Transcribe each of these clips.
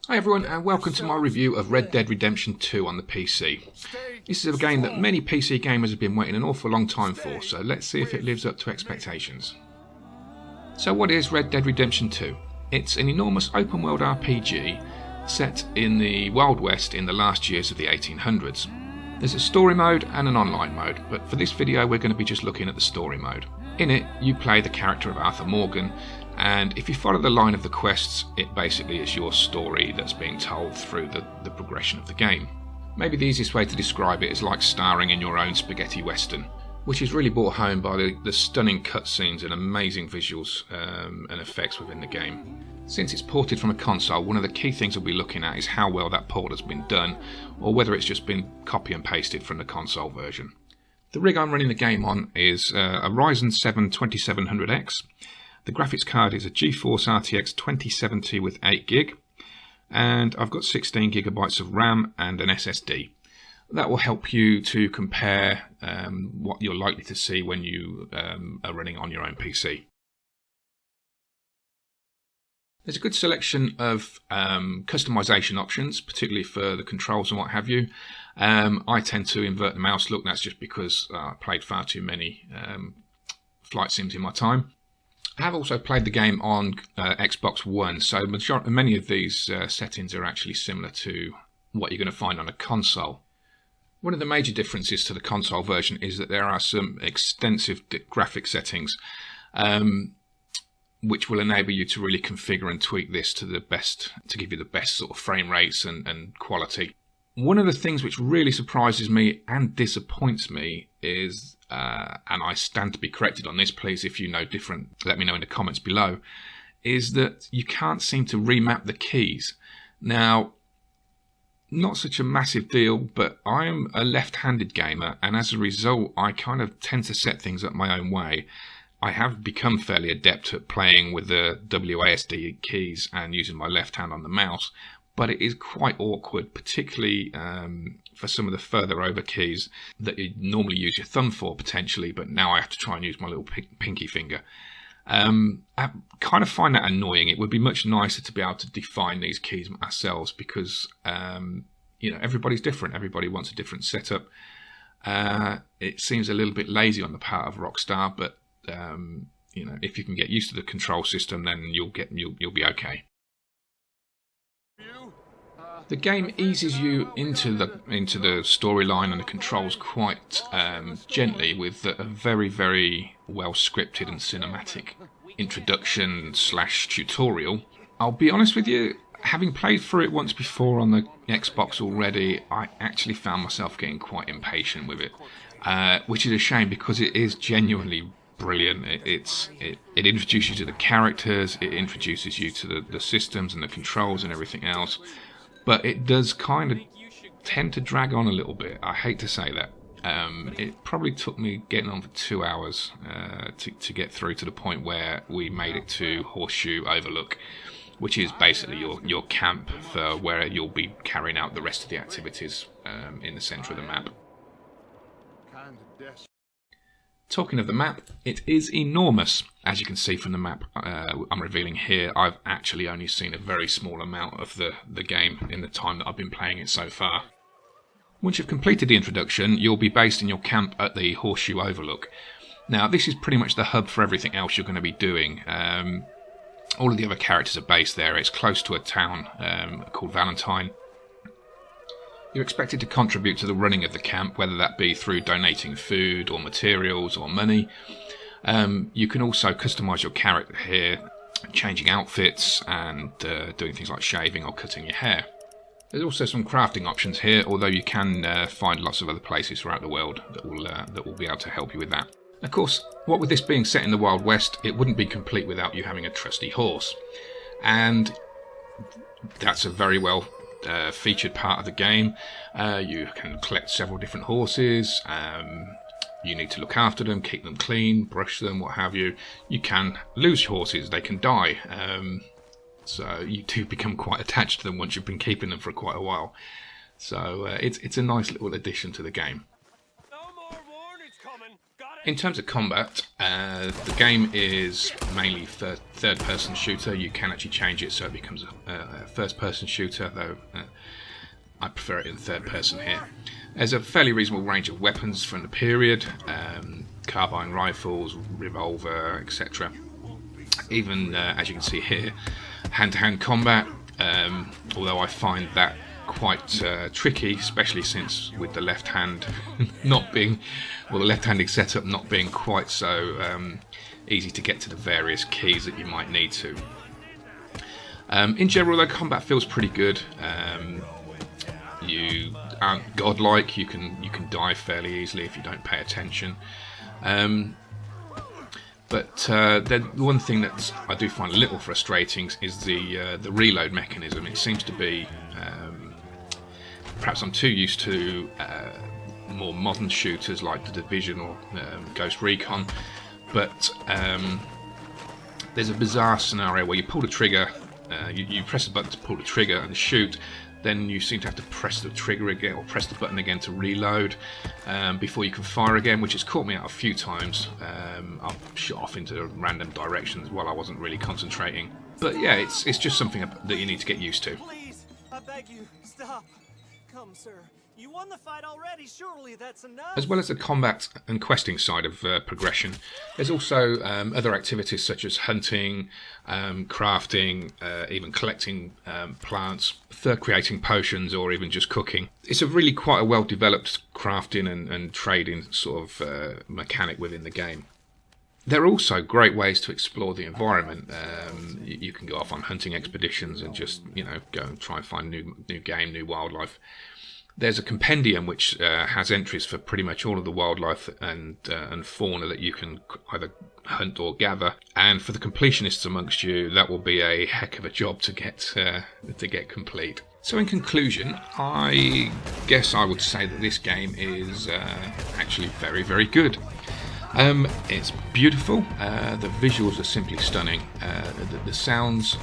Hi everyone, and welcome to my review of Red Dead Redemption 2 on the PC. This is a game that many PC gamers have been waiting an awful long time for, so let's see if it lives up to expectations. So what is Red Dead Redemption 2? It's an enormous open world RPG set in the Wild West in the last years of the 1800s. There's a story mode and an online mode, but for this video we're going to be just looking at the story mode. In it, you play the character of Arthur Morgan, and if you follow the line of the quests, it basically is your story that's being told through the progression of the game. Maybe the easiest way to describe it is like starring in your own spaghetti western, which is really brought home by the stunning cutscenes and amazing visuals and effects within the game. Since it's ported from a console, one of the key things we'll be looking at is how well that port has been done, or whether it's just been copy and pasted from the console version. The rig I'm running the game on is a Ryzen 7 2700X. The graphics card is a GeForce RTX 2070 with 8GB, and I've got 16GB of RAM and an SSD. That will help you to compare what you're likely to see when you are running on your own PC. There's a good selection of customization options, particularly for the controls and what have you. I tend to invert the mouse look. That's just because I played far too many flight sims in my time. I have also played the game on Xbox One, so many of these settings are actually similar to what you're going to find on a console. One of the major differences to the console version is that there are some extensive graphic settings which will enable you to really configure and tweak this to give you the best sort of frame rates and quality. One of the things which really surprises me and disappoints me is, and I stand to be corrected on this, please if you know different, let me know in the comments below, is that you can't seem to remap the keys. Now, not such a massive deal, but I am a left-handed gamer, and as a result I kind of tend to set things up my own way. I have become fairly adept at playing with the WASD keys and using my left hand on the mouse, but it is quite awkward, particularly for some of the further over keys that you normally use your thumb for potentially, but now I have to try and use my little pinky finger. I kind of find that annoying. It would be much nicer to be able to define these keys ourselves, because everybody's different. Everybody wants a different setup. It seems a little bit lazy on the part of Rockstar, but if you can get used to the control system, then you'll be okay. The game eases you into the storyline and the controls quite gently, with a very, very well scripted and cinematic introduction / tutorial. I'll be honest with you, having played through it once before on the Xbox already, I actually found myself getting quite impatient with it, which is a shame because it is genuinely brilliant. It introduces you to the characters, it introduces you to the systems and the controls and everything else. But it does kind of tend to drag on a little bit. I hate to say that. It probably took me getting on for 2 hours to get through to the point where we made it to Horseshoe Overlook, which is basically your camp for where you'll be carrying out the rest of the activities in the centre of the map. Talking of the map, it is enormous. As you can see from the map I'm revealing here, I've actually only seen a very small amount of the game in the time that I've been playing it so far. Once you've completed the introduction, you'll be based in your camp at the Horseshoe Overlook. Now, this is pretty much the hub for everything else you're going to be doing. All of the other characters are based there. It's close to a town called Valentine. You're expected to contribute to the running of the camp, whether that be through donating food or materials or money. You can also customise your character here, changing outfits and doing things like shaving or cutting your hair. There's also some crafting options here, although you can find lots of other places throughout the world that will be able to help you with that. Of course, what with this being set in the Wild West, it wouldn't be complete without you having a trusty horse. And that's a very well featured part of the game. You can collect several different horses. You need to look after them, keep them clean, brush them, what have you. You can lose horses, they can die. So you do become quite attached to them once you've been keeping them for quite a while. So it's a nice little addition to the game. No more warnings coming. Got In terms of combat, the game is mainly third-person shooter. You can actually change it so it becomes a first-person shooter, though I prefer it in third person here. There's a fairly reasonable range of weapons from the period, carbine rifles, revolver, etc. Even, as you can see here, hand-to-hand combat, although I find that quite tricky, especially since with the left hand not being, well, the left-handed setup not being quite so easy to get to the various keys that you might need to. In general, though, combat feels pretty good. You aren't godlike. You can die fairly easily if you don't pay attention. But the one thing that I do find a little frustrating is the reload mechanism. It seems to be, perhaps I'm too used to more modern shooters like The Division or Ghost Recon, but there's a bizarre scenario where you pull the trigger, you press the button to pull the trigger and shoot, then you seem to have to press the trigger again or press the button again to reload before you can fire again, which has caught me out a few times. I've shot off into random directions while I wasn't really concentrating. But yeah, it's just something that you need to get used to. Please, I beg you, stop. Come, sir. You won the fight already. Surely that's enough. As well as the combat and questing side of progression, there's also other activities such as hunting, crafting, even collecting plants, creating potions, or even just cooking. It's a really quite a well-developed crafting and trading sort of mechanic within the game. There are also great ways to explore the environment. You can go off on hunting expeditions and just, go and try and find new game, new wildlife. There's a compendium which has entries for pretty much all of the wildlife and fauna that you can either hunt or gather. And for the completionists amongst you, that will be a heck of a job to get complete. So in conclusion, I guess I would say that this game is actually very, very good. It's beautiful. The visuals are simply stunning. The sounds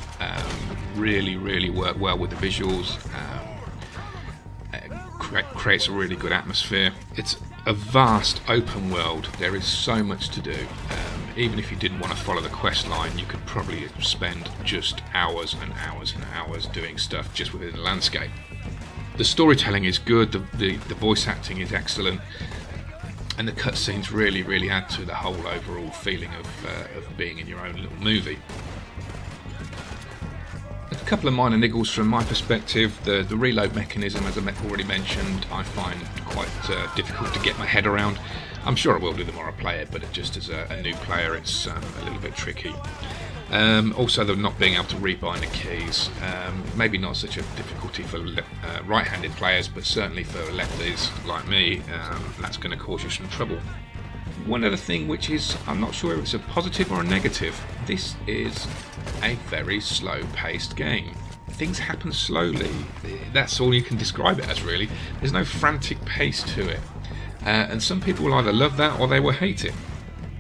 really, really work well with the visuals. Creates a really good atmosphere. It's a vast open world. There is so much to do. Even if you didn't want to follow the quest line, you could probably spend just hours and hours and hours doing stuff just within the landscape. The storytelling is good. The voice acting is excellent. And the cutscenes really, really add to the whole overall feeling of being in your own little movie. A couple of minor niggles from my perspective. The reload mechanism, as I already mentioned, I find quite difficult to get my head around. I'm sure I will do the more I play it, but just as a new player, it's a little bit tricky. Also, the not being able to rebind the keys, maybe not such a difficulty for right-handed players, but certainly for lefties like me, that's going to cause you some trouble. One other thing which is, I'm not sure if it's a positive or a negative, this is a very slow-paced game. Things happen slowly. That's all you can describe it as, really. There's no frantic pace to it. And some people will either love that or they will hate it.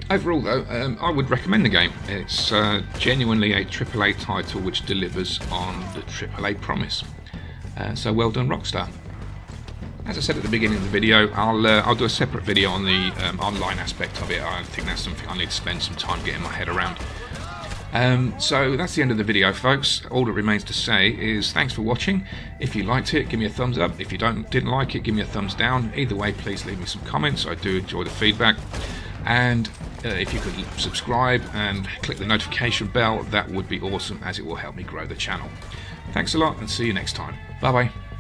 Overall, though, I would recommend the game. It's genuinely a AAA title which delivers on the AAA promise. So well done, Rockstar. As I said at the beginning of the video, I'll do a separate video on the online aspect of it. I think that's something I need to spend some time getting my head around. So that's the end of the video, folks. All that remains to say is thanks for watching. If you liked it, give me a thumbs up. If you didn't like it, give me a thumbs down. Either way, please leave me some comments. I do enjoy the feedback. And if you could subscribe and click the notification bell, that would be awesome, as it will help me grow the channel. Thanks a lot, and see you next time. Bye bye.